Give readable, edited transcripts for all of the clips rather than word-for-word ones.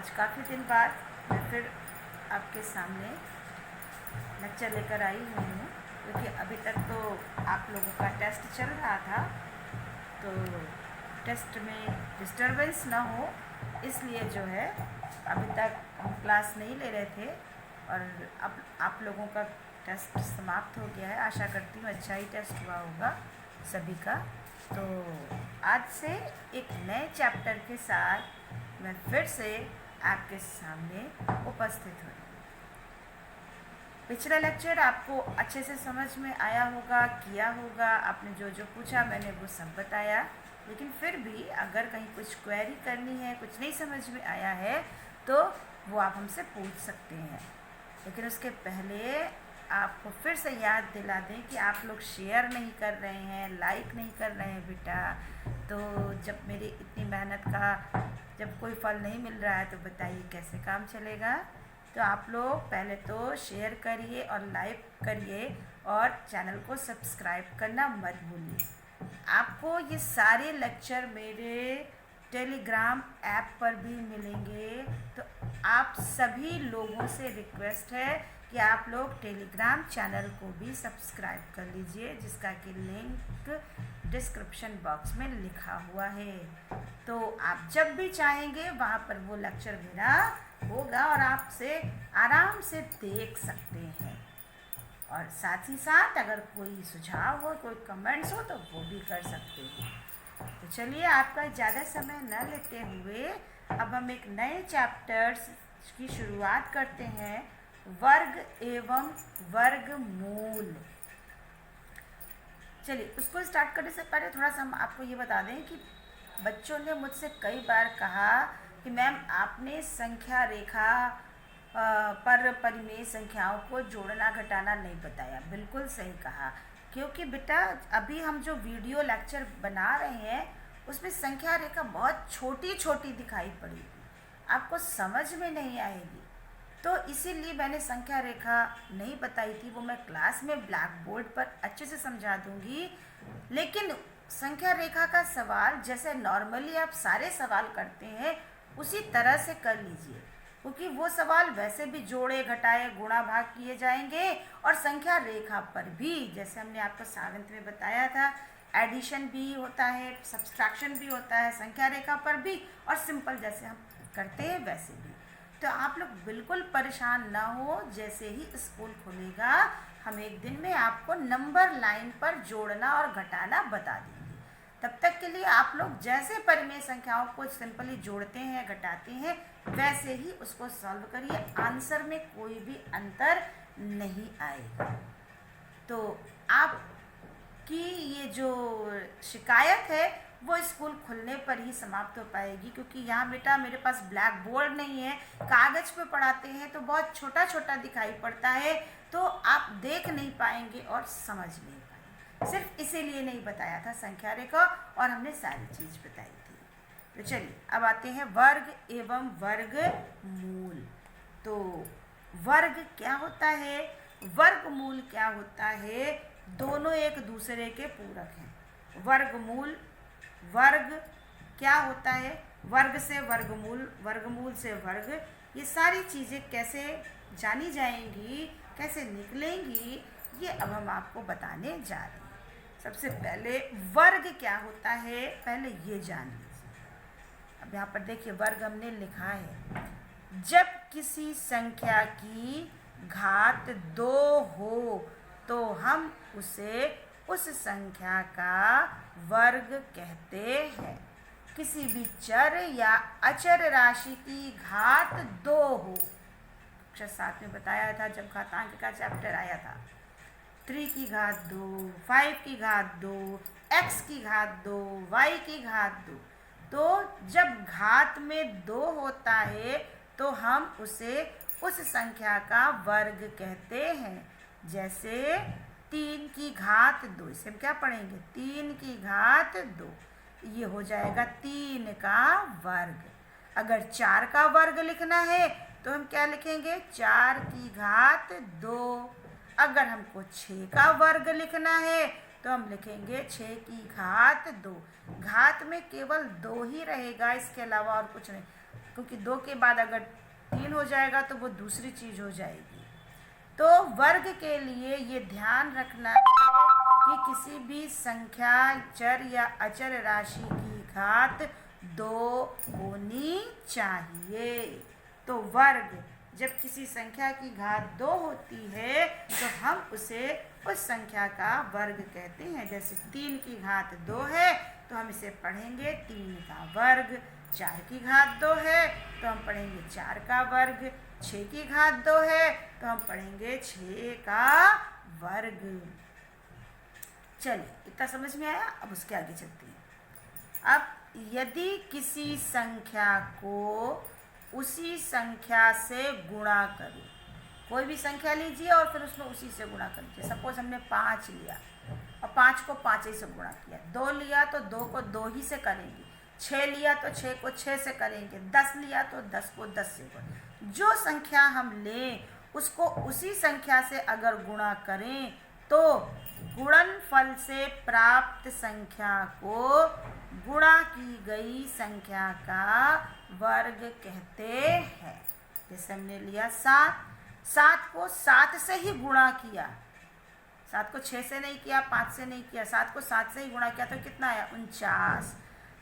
आज काफ़ी दिन बाद मैं फिर आपके सामने लेक्चर लेकर आई हुई हूँ, क्योंकि अभी तक तो आप लोगों का टेस्ट चल रहा था, तो टेस्ट में डिस्टरबेंस ना हो इसलिए जो है अभी तक हम क्लास नहीं ले रहे थे। और अब आप लोगों का टेस्ट समाप्त हो गया है। आशा करती हूँ अच्छा ही टेस्ट हुआ होगा सभी का। तो आज से एक नए चैप्टर के साथ मैं फिर से आपके सामने उपस्थित हूँ। पिछला लेक्चर आपको अच्छे से समझ में आया होगा, किया होगा, आपने जो जो पूछा मैंने वो सब बताया। लेकिन फिर भी अगर कहीं कुछ क्वेरी करनी है, कुछ नहीं समझ में आया है, तो वो आप हमसे पूछ सकते हैं। लेकिन उसके पहले आपको फिर से याद दिला दें कि आप लोग शेयर नहीं कर रहे हैं, लाइक नहीं कर रहे हैं बेटा। तो जब मेरी इतनी मेहनत का जब कोई फल नहीं मिल रहा है तो बताइए कैसे काम चलेगा। तो आप लोग पहले तो शेयर करिए और लाइक करिए और चैनल को सब्सक्राइब करना मत भूलिए। आपको ये सारे लेक्चर मेरे टेलीग्राम ऐप पर भी मिलेंगे। तो आप सभी लोगों से रिक्वेस्ट है कि आप लोग टेलीग्राम चैनल को भी सब्सक्राइब कर लीजिए, जिसका कि लिंक डिस्क्रिप्शन बॉक्स में लिखा हुआ है। तो आप जब भी चाहेंगे वहाँ पर वो लेक्चर मेरा होगा और आपसे आराम से देख सकते हैं। और साथ ही साथ अगर कोई सुझाव हो, कोई कमेंट्स हो तो वो भी कर सकते हैं। तो चलिए आपका ज़्यादा समय न लेते हुए अब हम एक नए चैप्टर्स की शुरुआत करते हैं, वर्ग एवं वर्गमूल। चलिए उसको स्टार्ट करने से पहले थोड़ा सा हम आपको ये बता दें कि बच्चों ने मुझसे कई बार कहा कि मैम आपने संख्या रेखा पर परिमेय संख्याओं को जोड़ना घटाना नहीं बताया। बिल्कुल सही कहा, क्योंकि बेटा अभी हम जो वीडियो लेक्चर बना रहे हैं उसमें संख्या रेखा बहुत छोटी छोटी दिखाई पड़ेगी, आपको समझ में नहीं आएगी। तो इसीलिए मैंने संख्या रेखा नहीं बताई थी, वो मैं क्लास में ब्लैक बोर्ड पर अच्छे से समझा दूंगी। लेकिन संख्या रेखा का सवाल जैसे नॉर्मली आप सारे सवाल करते हैं उसी तरह से कर लीजिए, क्योंकि वो सवाल वैसे भी जोड़े घटाए गुणा भाग किए जाएंगे। और संख्या रेखा पर भी जैसे हमने आपको सारंत में बताया था, एडिशन भी होता है, सब्सट्रैक्शन भी होता है संख्या रेखा पर भी, और सिंपल जैसे हम करते हैं वैसे भी। तो आप लोग बिल्कुल परेशान ना हो, जैसे ही स्कूल खुलेगा हम एक दिन में आपको नंबर लाइन पर जोड़ना और घटाना बता देंगे। तब तक के लिए आप लोग जैसे परिमेय संख्याओं को सिंपली जोड़ते हैं घटाते हैं वैसे ही उसको सॉल्व करिए, आंसर में कोई भी अंतर नहीं आएगा। तो आपकी ये जो शिकायत है वो स्कूल खुलने पर ही समाप्त हो पाएगी, क्योंकि यहाँ बेटा मेरे पास ब्लैक बोर्ड नहीं है, कागज़ पे पढ़ाते हैं तो बहुत छोटा छोटा दिखाई पड़ता है, तो आप देख नहीं पाएंगे और समझ नहीं पाएंगे। सिर्फ इसीलिए नहीं बताया था संख्या रेखा, और हमने सारी चीज़ बताई थी। तो चलिए अब आते हैं वर्ग एवं वर्गमूल। तो वर्ग क्या होता है, वर्गमूल क्या होता है, दोनों एक दूसरे के पूरक हैं। वर्गमूल, वर्ग क्या होता है, वर्ग से वर्गमूल, वर्गमूल से वर्ग, ये सारी चीज़ें कैसे जानी जाएंगी, कैसे निकलेंगी, ये अब हम आपको बताने जा रहे हैं। सबसे पहले वर्ग क्या होता है पहले ये जान लीजिए। अब यहाँ पर देखिए वर्ग हमने लिखा है, जब किसी संख्या की घात 2 हो तो हम उसे उस संख्या का वर्ग कहते हैं। किसी भी चर या अचर राशि की घात 2 हो, कक्षा 7 में बताया था जब घातांक का चैप्टर आया था, 3 की घात 2, 5 की घात 2, x की घात 2, y की घात 2। तो जब घात में 2 होता है तो हम उसे उस संख्या का वर्ग कहते हैं। जैसे 3 की घात 2, इसे हम क्या पढ़ेंगे, 3 की घात 2, ये हो जाएगा 3 का वर्ग। अगर 4 का वर्ग लिखना है तो हम क्या लिखेंगे, 4 की घात 2। अगर हमको 6 का वर्ग लिखना है तो हम लिखेंगे 6 की घात 2। घात में केवल 2 ही रहेगा, इसके अलावा और कुछ नहीं। क्योंकि 2 के बाद अगर 3 हो जाएगा तो वो दूसरी चीज़ हो जाएगी। तो वर्ग के लिए ये ध्यान रखना है कि किसी भी संख्या, चर या अचर राशि की घात 2 होनी चाहिए। तो वर्ग जब किसी संख्या की घात 2 होती है तो हम उसे उस संख्या का वर्ग कहते हैं। जैसे 3 की घात 2 है तो हम इसे पढ़ेंगे 3 का वर्ग। 4 की घात 2 है तो हम पढ़ेंगे 4 का वर्ग। 6 की घात 2 है तो हम पढ़ेंगे 6 का वर्ग। चलिए, इतना समझ में आया। अब उसके आगे चलते हैं। अब यदि किसी संख्या को उसी संख्या से गुणा करें, कोई भी संख्या लीजिए और फिर उसमें उसी से गुणा कर लीजिए। सपोज हमने 5 लिया और 5 को 5 ही से गुणा किया। 2 लिया तो 2 को 2 ही से करेंगे। 6 लिया तो 6 को 6 से करेंगे। 10 लिया तो 10 को 10 से करेंगे। जो संख्या हम लें उसको उसी संख्या से अगर गुणा करें तो गुणनफल से प्राप्त संख्या को गुणा की गई संख्या का वर्ग कहते हैं। जैसे हमने लिया 7 को 7 से ही गुणा किया। 7 को 6 से नहीं किया, 5 से नहीं किया, 7 को 7 से ही गुणा किया तो कितना आया? 49।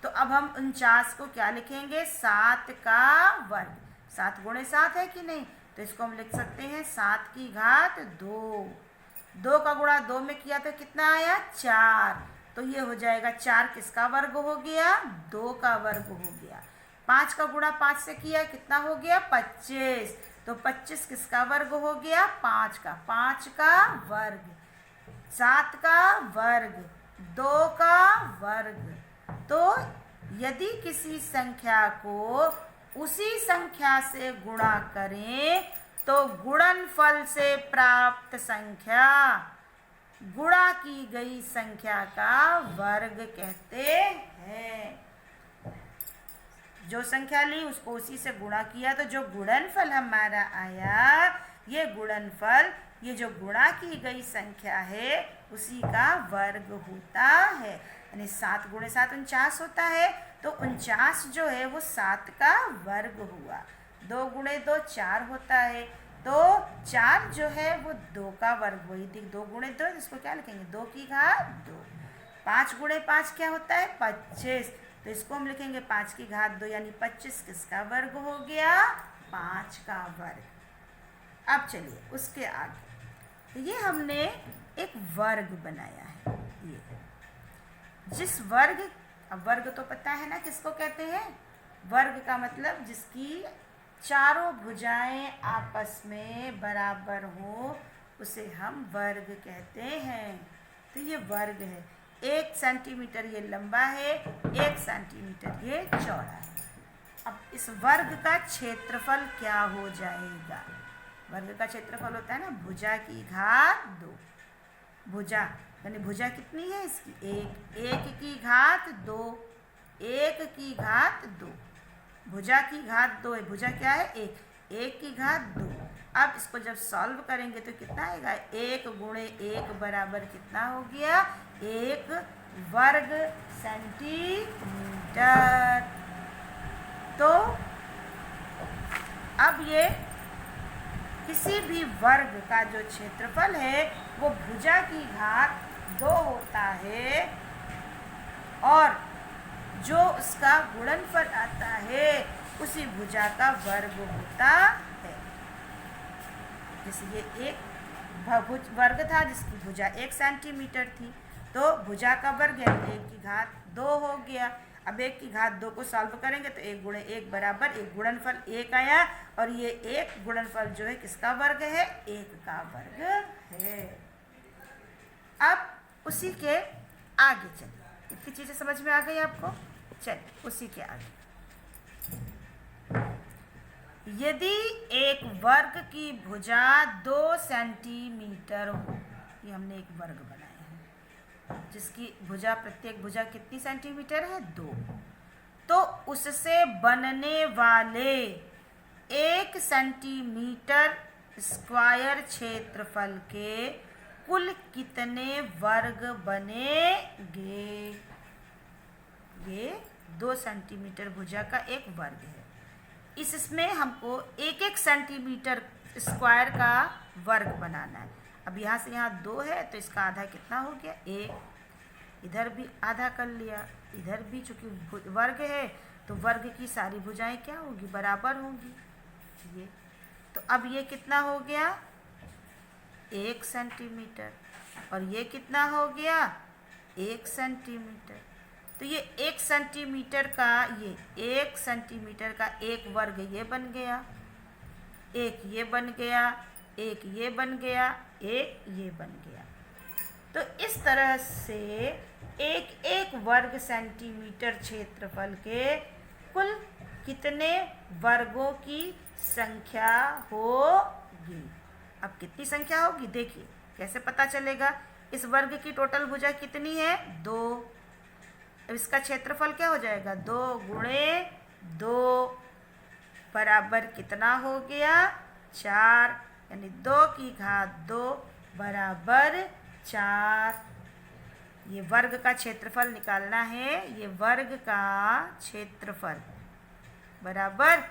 तो अब हम 49 को क्या लिखेंगे? 7 का वर्ग। 7 गुणे 7 है कि नहीं? तो इसको हम लिख सकते हैं 7 की घात 2। 2 का गुणा 2 में किया तो कितना आया? 4। तो ये हो जाएगा 4 किसका वर्ग हो गया? 2 का वर्ग हो गया। 5 का गुणा 5 से किया, कितना हो गया? 25। तो 25 किसका वर्ग हो गया? 5 का वर्ग। 7 का वर्ग, 2 का वर्ग। तो यदि किसी संख्या को उसी संख्या से गुणा करें तो गुणनफल से प्राप्त संख्या गुणा की गई संख्या का वर्ग कहते हैं। जो संख्या ली उसको उसी से गुणा किया तो जो गुणनफल हमारा आया, ये गुणनफल, ये जो गुणा की गई संख्या है उसी का वर्ग होता है। यानी 7 गुणे 7 49 होता है। तो 49 जो है वो 7 का वर्ग हुआ। 2 गुणे 2 4 होता है। तो 4 जो है वो 2 का वर्ग। वही थी 2 गुणे 2, इसको क्या लिखेंगे? 2 की घात 2। 5 गुणे 5 क्या होता है? 25। तो इसको हम लिखेंगे 5 की घात 2, यानी 25 किसका वर्ग हो गया? 5 का वर्ग। अब चलिए उसके आगे। तो ये हमने एक वर्ग बनाया है। ये जिस वर्ग, अब वर्ग तो पता है ना किसको कहते हैं? वर्ग का मतलब जिसकी चारों भुजाएं आपस में बराबर हो उसे हम वर्ग कहते हैं। तो ये वर्ग है। 1 सेंटीमीटर ये लंबा है, 1 सेंटीमीटर ये चौड़ा है। अब इस वर्ग का क्षेत्रफल क्या हो जाएगा? वर्ग का क्षेत्रफल होता है ना भुजा की घात 2। भुजा यानी भुजा कितनी है इसकी? 1 की घात 2, 1 की घात 2। भुजा की घात 2 है। भुजा क्या है? 1 की घात 2। अब इसको जब सॉल्व करेंगे तो कितना आएगा? 1 गुणे 1 बराबर कितना हो गया? 1 वर्ग सेंटीमीटर। तो अब ये किसी भी वर्ग का जो क्षेत्रफल है वो भुजा की घात 2 होता है और जो उसका गुणनफल आता है उसी भुजा का वर्ग होता है। जैसे ये एक वर्ग था जिसकी भुजा 1 सेंटीमीटर थी, तो भुजा का वर्ग यानी 1 की घात 2 हो गया। अब 1 की घात 2 को सॉल्व करेंगे तो 1 गुणे 1 बराबर 1 गुणनफल 1 आया और ये 1 गुणनफल जो है किसका वर्ग है? 1 का वर्ग है। अब उसी के आगे चलिए। इतनी चीज़ें समझ में आ गई आपको? चलिए उसी के आगे। यदि एक वर्ग की भुजा 2 सेंटीमीटर हो, ये हमने एक वर्ग बनाया है जिसकी भुजा, प्रत्येक भुजा कितनी सेंटीमीटर है? 2। तो उससे बनने वाले 1 सेंटीमीटर स्क्वायर क्षेत्रफल के कुल कितने वर्ग बनेंगे? ये 2 सेंटीमीटर भुजा का एक वर्ग है। इसमें हमको एक एक सेंटीमीटर स्क्वायर का वर्ग बनाना है। अब यहाँ से यहाँ 2 है तो इसका आधा कितना हो गया 1, इधर भी आधा कर लिया, इधर भी चूँकि वर्ग है तो वर्ग की सारी भुजाएं क्या होगी, बराबर होंगी। ये तो अब ये कितना हो गया 1 सेंटीमीटर, और ये कितना हो गया 1 सेंटीमीटर। तो ये 1 सेंटीमीटर का, ये 1 सेंटीमीटर का एक वर्ग ये बन गया, एक ये बन गया, एक ये बन गया, एक ये बन गया। तो इस तरह से एक एक वर्ग सेंटीमीटर क्षेत्रफल के कुल कितने वर्गों की संख्या होगी। अब कितनी संख्या होगी देखिए कैसे पता चलेगा। इस वर्ग की टोटल भुजा कितनी है 2, अब इसका क्षेत्रफल क्या हो जाएगा 2 गुणे 2 बराबर कितना हो गया 4, यानी 2 की घात 2 बराबर 4। ये वर्ग का क्षेत्रफल निकालना है, ये वर्ग का क्षेत्रफल बराबर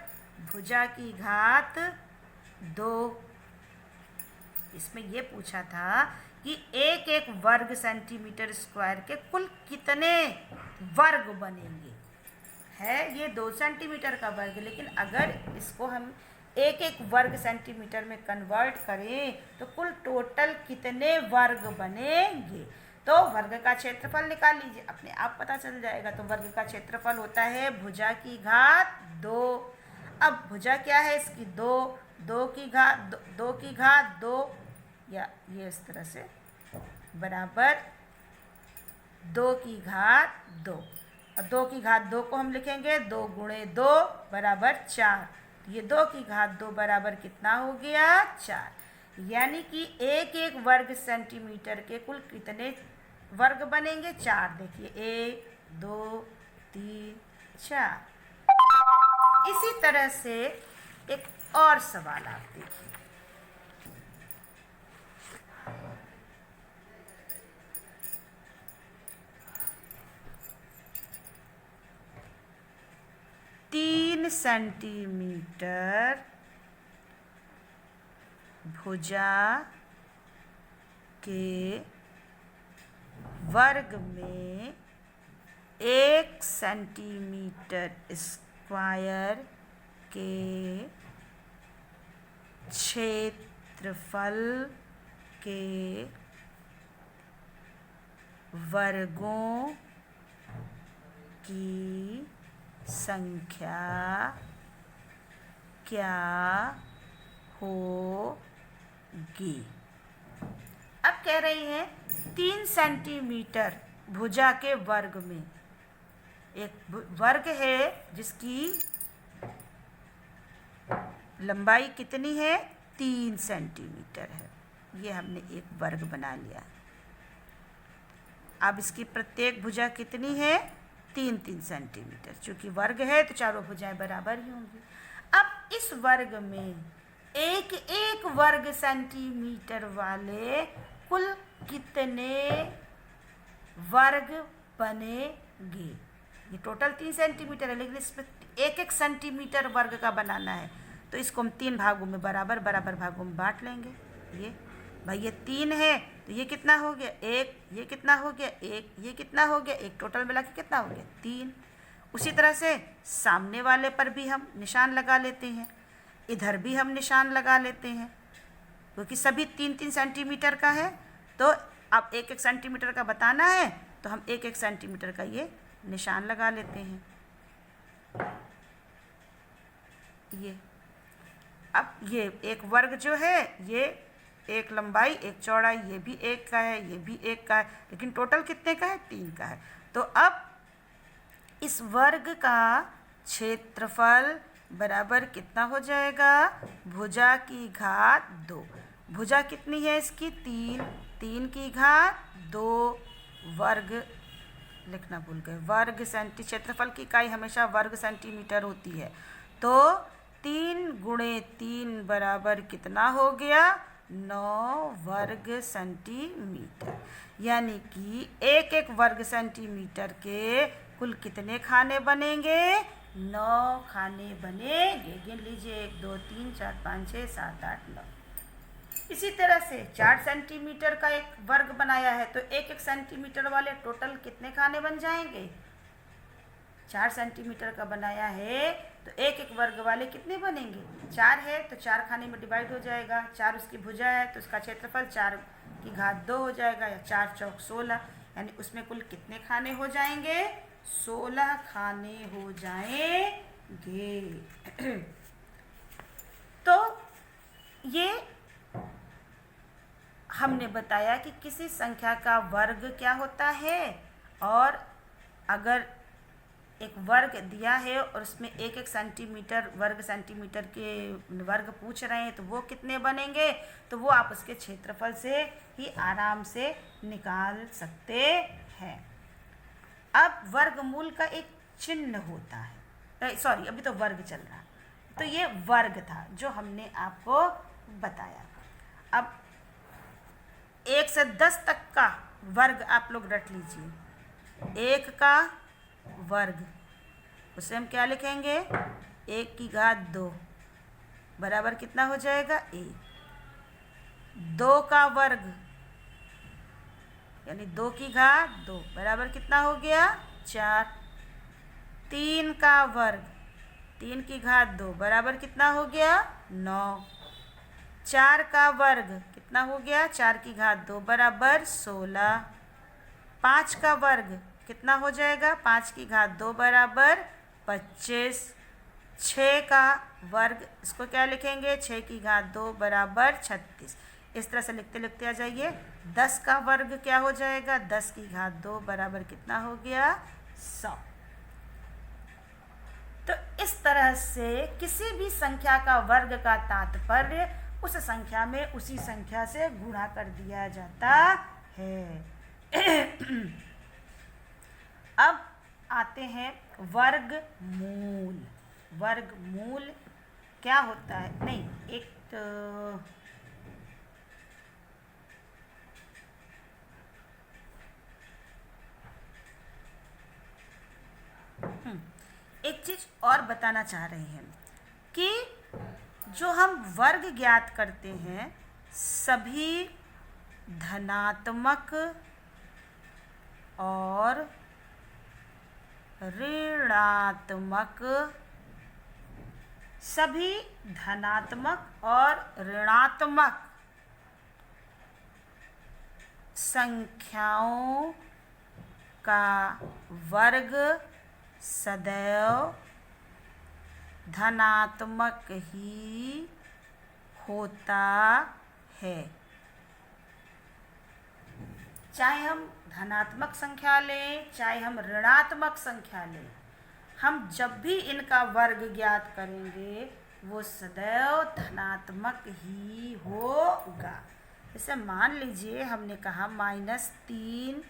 भुजा की घात 2। इसमें ये पूछा था कि एक एक वर्ग सेंटीमीटर स्क्वायर के कुल कितने वर्ग बनेंगे। है ये 2 सेंटीमीटर का वर्ग, लेकिन अगर इसको हम एक एक वर्ग सेंटीमीटर में कन्वर्ट करें तो कुल टोटल कितने वर्ग बनेंगे। तो वर्ग का क्षेत्रफल निकाल लीजिए, अपने आप पता चल जाएगा। तो वर्ग का क्षेत्रफल होता है भुजा की घात 2। अब भुजा क्या है इसकी 2, 2 की घात 2, या ये इस तरह से बराबर 2 की घात 2, और 2 की घात 2 को हम लिखेंगे 2 गुणे 2 बराबर 4। ये 2 की घात 2 बराबर कितना हो गया 4, यानी कि एक एक वर्ग सेंटीमीटर के कुल कितने वर्ग बनेंगे 4। देखिए 1 2 3 4। इसी तरह से एक और सवाल आप देखिए। तीन सेंटीमीटर भुजा के वर्ग में 1 सेंटीमीटर स्क्वायर के क्षेत्रफल के वर्गों की संख्या क्या होगी। अब कह रही हैं 3 सेंटीमीटर भुजा के वर्ग में, एक वर्ग है जिसकी लंबाई कितनी है 3 सेंटीमीटर है। ये हमने एक वर्ग बना लिया। अब इसकी प्रत्येक भुजा कितनी है 3-3 सेंटीमीटर। चूँकि वर्ग है तो चारों भुजाएं बराबर ही होंगी। अब इस वर्ग में एक एक वर्ग सेंटीमीटर वाले कुल कितने वर्ग बनेंगे। ये टोटल 3 सेंटीमीटर है, लेकिन इसमें एक एक सेंटीमीटर वर्ग का बनाना है, तो इसको हम 3 भागों में बराबर भागों में बांट लेंगे। ये भाई ये 3 है तो ये कितना हो गया 1, ये कितना हो गया 1, ये कितना हो गया 1, टोटल मिला के कितना हो गया 3। उसी तरह से सामने वाले पर भी हम निशान लगा लेते हैं, इधर भी हम निशान लगा लेते हैं, क्योंकि सभी 3-3 सेंटीमीटर का है। तो अब 1-1 सेंटीमीटर का बताना है तो हम 1-1 सेंटीमीटर का ये निशान लगा लेते हैं। ये अब ये एक वर्ग जो है ये एक लंबाई एक चौड़ाई, ये भी 1 का है, ये भी 1 का है, लेकिन टोटल कितने का है 3 का है। तो अब इस वर्ग का क्षेत्रफल बराबर कितना हो जाएगा भुजा की घात 2। भुजा कितनी है इसकी 3, 3 की घात 2 वर्ग लिखना भूल गए। वर्ग सेंटी क्षेत्रफल की इकाई हमेशा वर्ग सेंटीमीटर होती है। तो 3 गुणे 3 बराबर कितना हो गया 9 वर्ग सेंटीमीटर, यानी कि एक एक वर्ग सेंटीमीटर के कुल कितने खाने बनेंगे 9 खाने बनेंगे। गिन लीजिए 1 2 3 4 5 6 7 8 9। इसी तरह से 4 सेंटीमीटर का एक वर्ग बनाया है तो 1 सेंटीमीटर वाले टोटल कितने खाने बन जाएंगे? 4 सेंटीमीटर का बनाया है तो 1 वर्ग वाले कितने बनेंगे? 4 है तो 4 खाने में डिवाइड हो जाएगा। 4 उसकी भुजा है तो उसका क्षेत्रफल 4 की घात 2 हो जाएगा, या 4 चौक 16, यानी उसमें कुल कितने खाने हो जाएंगे? 16 खाने हो जाएंगे। तो ये हमने बताया कि किसी संख्या का वर्ग क्या होता है, और अगर एक वर्ग दिया है और उसमें 1 सेंटीमीटर वर्ग सेंटीमीटर के वर्ग पूछ रहे हैं तो वो कितने बनेंगे, तो वो आप उसके क्षेत्रफल से ही आराम से निकाल सकते हैं। अब वर्गमूल का एक चिन्ह होता है, सॉरी अभी तो वर्ग चल रहा, तो ये वर्ग था जो हमने आपको बताया। अब 1 से 10 तक का वर्ग आप लोग रट लीजिए। 1 का वर्ग, उसे हम क्या लिखेंगे? 1 की घात 2 बराबर कितना हो जाएगा? 1। 2 का वर्ग यानी 2 की घात 2 बराबर कितना हो गया? 4। 3 का वर्ग, 3 की घात 2 बराबर कितना हो गया? 9। 4 का वर्ग कितना हो गया? 4 की घात 2 बराबर 16। 5 का वर्ग कितना हो जाएगा? 5 की घात 2 बराबर 25। 6 का वर्ग, इसको क्या लिखेंगे? 6 की घात 2 बराबर 36। इस तरह से लिखते लिखते आ जाइए। 10 का वर्ग क्या हो जाएगा? 10 की घात 2 बराबर कितना हो गया? 100। तो इस तरह से किसी भी संख्या का वर्ग का तात्पर्य उस संख्या में उसी संख्या से गुणा कर दिया जाता है। अब आते हैं वर्गमूल। वर्गमूल क्या होता है? नहीं, एक एक चीज और बताना चाह रहे हैं कि जो हम वर्ग ज्ञात करते हैं सभी धनात्मक और ऋणात्मक, सभी धनात्मक और ऋणात्मक संख्याओं का वर्ग सदैव धनात्मक ही होता है। चाहे हम धनात्मक संख्या लें चाहे हम ऋणात्मक संख्या लें, हम जब भी इनका वर्ग ज्ञात करेंगे वो सदैव धनात्मक ही होगा। जैसे मान लीजिए हमने कहा -3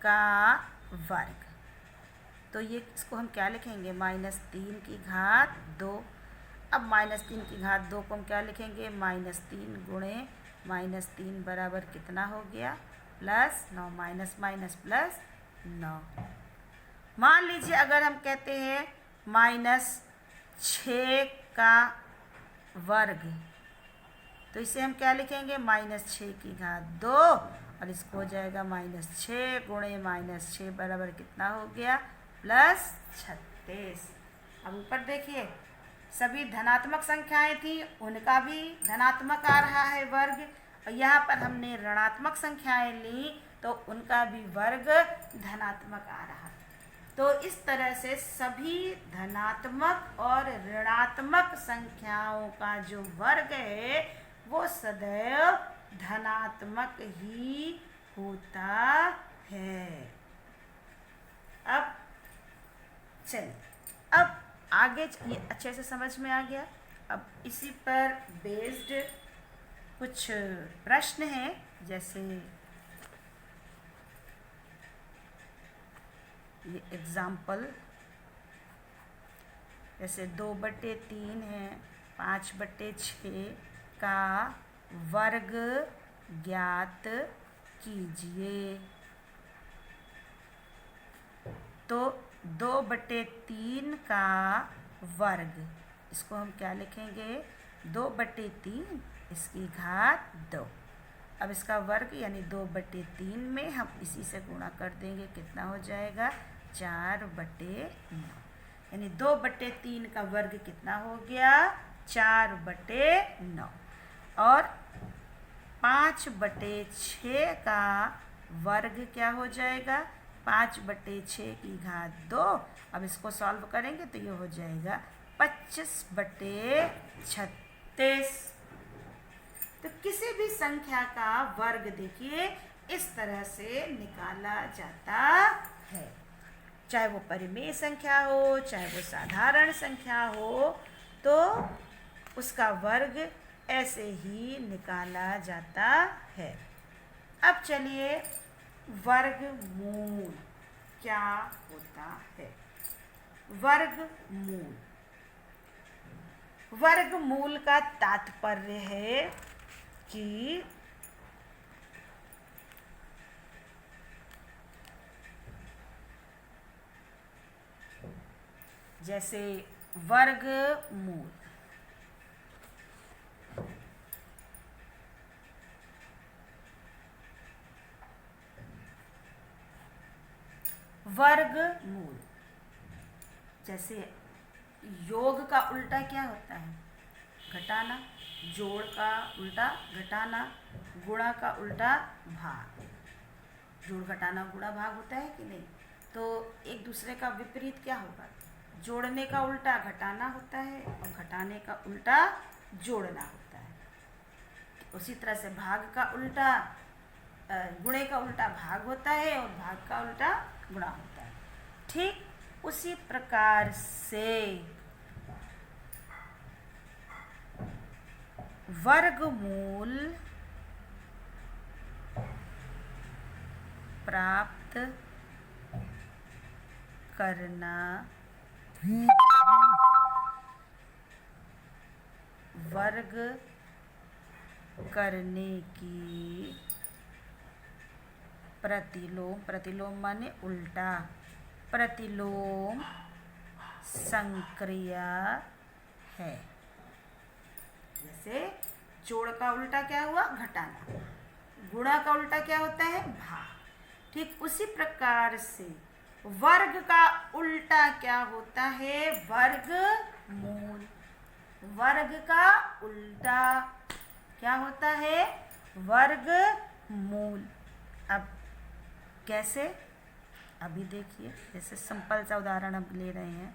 का वर्ग, तो ये इसको हम क्या लिखेंगे? -3 की घात 2। अब -3 की घात 2 को हम क्या लिखेंगे? -3 गुणे -3 बराबर कितना हो गया? +9, माइनस माइनस प्लस 9। मान लीजिए अगर हम कहते हैं -6 का वर्ग, तो इसे हम क्या लिखेंगे? -6 की घात 2, और इसको हो जाएगा -6 गुणे -6 बराबर कितना हो गया? +36। अब ऊपर देखिए, सभी धनात्मक संख्याएं थी, उनका भी धनात्मक आ रहा है वर्ग, और यहाँ पर हमने ऋणात्मक संख्याएं ली तो उनका भी वर्ग धनात्मक आ रहा। तो इस तरह से सभी धनात्मक और ऋणात्मक संख्याओं का जो वर्ग है वो सदैव धनात्मक ही होता है। अब चलिए, अब आगे ये अच्छे से समझ में आ गया। अब इसी पर बेस्ड कुछ प्रश्न हैं, जैसे ये एग्जाम्पल, जैसे 2/3 है, 5/6 का वर्ग ज्ञात कीजिए। तो 2/3 का वर्ग, इसको हम क्या लिखेंगे, 2/3 इसकी घात 2। अब इसका वर्ग यानी 2/3 में हम इसी से गुणा कर देंगे, कितना हो जाएगा 4/9, यानी 2/3 का वर्ग कितना हो गया 4/9। और 5/6 का वर्ग क्या हो जाएगा 5/6 की घात 2। अब इसको सॉल्व करेंगे तो ये हो जाएगा 25/36। तो किसी भी संख्या का वर्ग देखिए इस तरह से निकाला जाता है, चाहे वो परिमेय संख्या हो चाहे वो साधारण संख्या हो, तो उसका वर्ग ऐसे ही निकाला जाता है। अब चलिए वर्गमूल क्या होता है। वर्गमूल, वर्गमूल का तात्पर्य है कि जैसे वर्गमूल, वर्गमूल जैसे योग का उल्टा क्या होता है घटाना, जोड़ का उल्टा घटाना, गुणा का उल्टा भाग। जोड़ घटाना गुणा भाग होता है कि नहीं, तो एक दूसरे का विपरीत क्या होगा, जोड़ने का उल्टा घटाना होता है और घटाने का उल्टा जोड़ना होता है। उसी तरह से भाग का उल्टा गुणे का उल्टा भाग होता है और भाग का उल्टा गुणा होता है। ठीक उसी प्रकार से वर्गमूल प्राप्त करना वर्ग करने की प्रतिलोम, प्रतिलोम माने उल्टा, प्रतिलोम संक्रिया है। जैसे जोड़ का उल्टा क्या हुआ घटाना, गुणा का उल्टा क्या होता है भाग। ठीक उसी प्रकार से वर्ग का उल्टा क्या होता है वर्गमूल। वर्ग का उल्टा क्या होता है वर्गमूल। अब कैसे, अभी देखिए, जैसे सिंपल सा उदाहरण हम ले रहे हैं,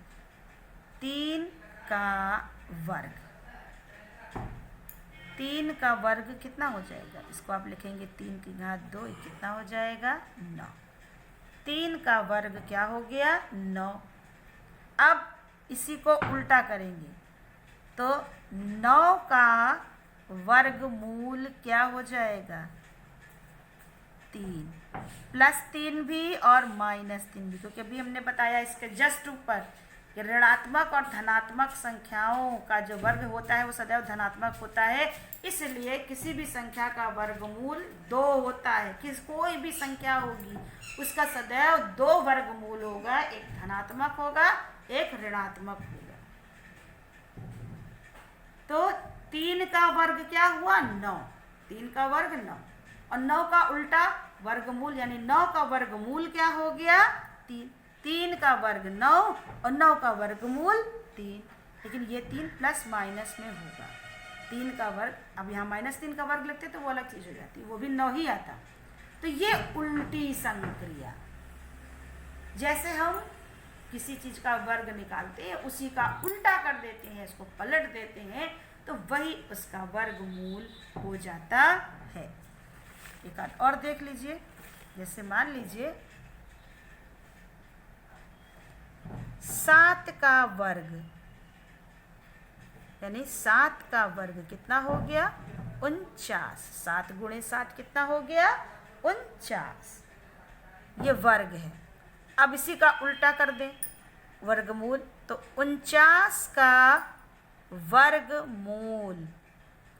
3 का वर्ग, 3 का वर्ग कितना हो जाएगा, इसको आप लिखेंगे 3 की घात 2, कितना हो जाएगा 9। 3 का वर्ग क्या हो गया 9। अब इसी को उल्टा करेंगे तो 9 का वर्गमूल क्या हो जाएगा 3, +3 भी और -3 भी, क्योंकि अभी हमने बताया इसके जस्ट ऊपर कि ऋणात्मक और धनात्मक संख्याओं का जो वर्ग होता है वो सदैव धनात्मक होता है। इसलिए किसी भी संख्या का वर्गमूल 2 होता है। कोई भी संख्या होगी उसका सदैव 2 वर्गमूल होगा, एक धनात्मक होगा एक ऋणात्मक होगा। तो 3 का वर्ग क्या हुआ 9, 3 का वर्ग 9 और 9 का उल्टा वर्गमूल यानी 9 का वर्गमूल क्या हो गया 3। 3 का वर्ग 9 और 9 का वर्गमूल 3, लेकिन ये 3 प्लस माइनस में होगा। 3 का वर्ग, अब यहाँ -3 का वर्ग लगते तो वो अलग चीज़ हो जाती, वो भी 9 ही आता। तो ये उल्टी संक्रिया, जैसे हम किसी चीज़ का वर्ग निकालते हैं उसी का उल्टा कर देते हैं, इसको पलट देते हैं, तो वही उसका वर्गमूल हो जाता है। एक और देख लीजिए, जैसे मान लीजिए 7 का वर्ग, यानी 7 का वर्ग कितना हो गया 49। 7 × 7 कितना हो गया 49, ये वर्ग है। अब इसी का उल्टा कर दें वर्गमूल, तो 49 का वर्गमूल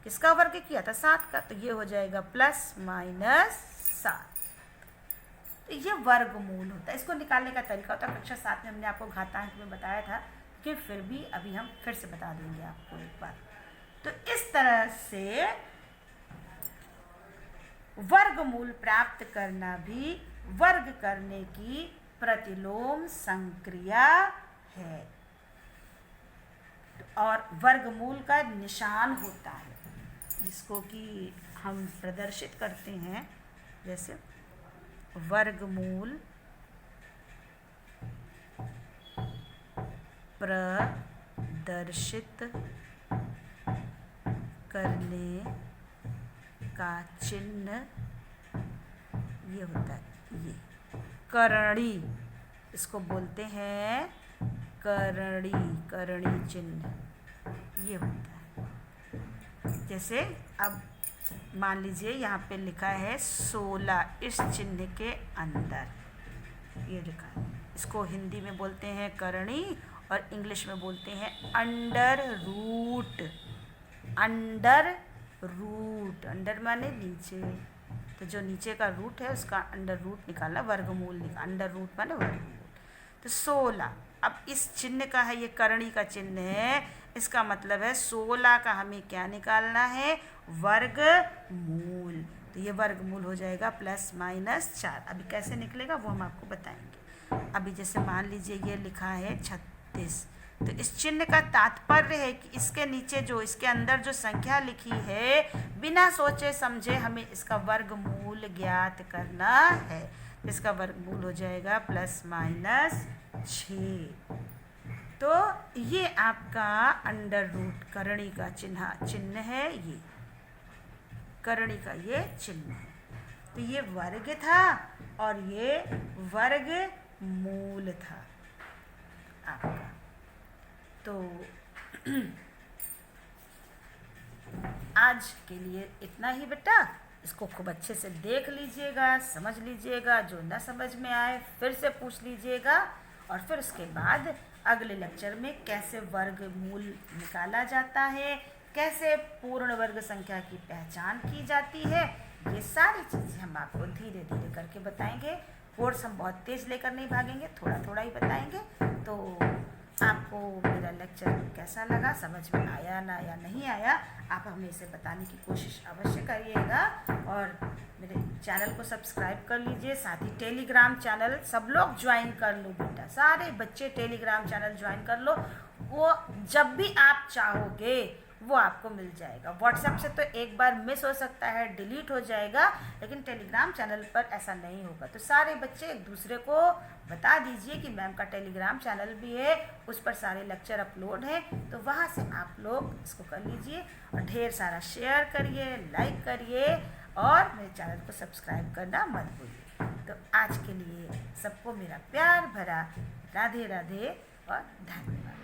किसका वर्ग किया था 7 का, तो ये हो जाएगा +- 7। तो ये वर्गमूल होता है। इसको निकालने का तरीका होता है, कक्षा 7 में हमने आपको घातांक में बताया था, कि फिर भी अभी हम फिर से बता देंगे आपको एक बार। तो इस तरह से वर्गमूल प्राप्त करना भी वर्ग करने की प्रतिलोम संक्रिया है, और वर्गमूल का निशान होता है जिसको कि हम प्रदर्शित करते हैं, जैसे वर्गमूल प्रदर्शित करने का चिन्ह ये होता है, ये करणी, इसको बोलते हैं करणी, करणी चिन्ह ये होता है। जैसे अब मान लीजिए यहाँ पे लिखा है 16, इस चिन्ह के अंदर ये लिखा है, इसको हिंदी में बोलते हैं करणी और इंग्लिश में बोलते हैं under root. Under root, under माने नीचे, तो जो नीचे का रूट है उसका अंडर रूट निकालना, वर्गमूल निकालना, अंडर रूट माने वर्गमूल। तो 16, अब इस चिन्ह का है, ये करणी का चिन्ह है, इसका मतलब है 16 का हमें क्या निकालना है, वर्गमूल। तो ये वर्गमूल हो जाएगा +-4। अभी कैसे निकलेगा वो हम आपको बताएंगे। अभी जैसे मान लीजिए ये लिखा है 36, तो इस चिन्ह का तात्पर्य है कि इसके नीचे जो, इसके अंदर जो संख्या लिखी है, बिना सोचे समझे हमें इसका वर्गमूल ज्ञात करना है। इसका वर्गमूल हो जाएगा +-6। तो ये आपका अंडर रूट करणी का चिन्ह है, ये करणी का ये चिन्ह है। तो ये वर्ग था और ये वर्गमूल था आपका। तो आज के लिए इतना ही बेटा, इसको खूब अच्छे से देख लीजिएगा, समझ लीजिएगा, जो न समझ में आए फिर से पूछ लीजिएगा, और फिर उसके बाद अगले लेक्चर में कैसे वर्गमूल निकाला जाता है, कैसे पूर्ण वर्ग संख्या की पहचान की जाती है, ये सारी चीज़ें हम आपको धीरे धीरे करके बताएंगे। कोर्स हम बहुत तेज़ लेकर नहीं भागेंगे, थोड़ा थोड़ा ही बताएंगे। तो आपको मेरा लेक्चर कैसा लगा, समझ में आया ना या नहीं आया, आप हमें इसे बताने की कोशिश अवश्य करिएगा, और मेरे चैनल को सब्सक्राइब कर लीजिए। साथ ही टेलीग्राम चैनल सब लोग ज्वाइन कर लो बेटा, सारे बच्चे टेलीग्राम चैनल ज्वाइन कर लो, वो जब भी आप चाहोगे वो आपको मिल जाएगा। व्हाट्सएप से तो एक बार मिस हो सकता है, डिलीट हो जाएगा, लेकिन टेलीग्राम चैनल पर ऐसा नहीं होगा। तो सारे बच्चे एक दूसरे को बता दीजिए कि मैम का टेलीग्राम चैनल भी है, उस पर सारे लेक्चर अपलोड हैं, तो वहाँ से आप लोग इसको कर लीजिए, और ढेर सारा शेयर करिए, लाइक करिए, और मेरे चैनल को सब्सक्राइब करना मत भूलिए। तो आज के लिए सबको मेरा प्यार भरा राधे राधे और धन्यवाद।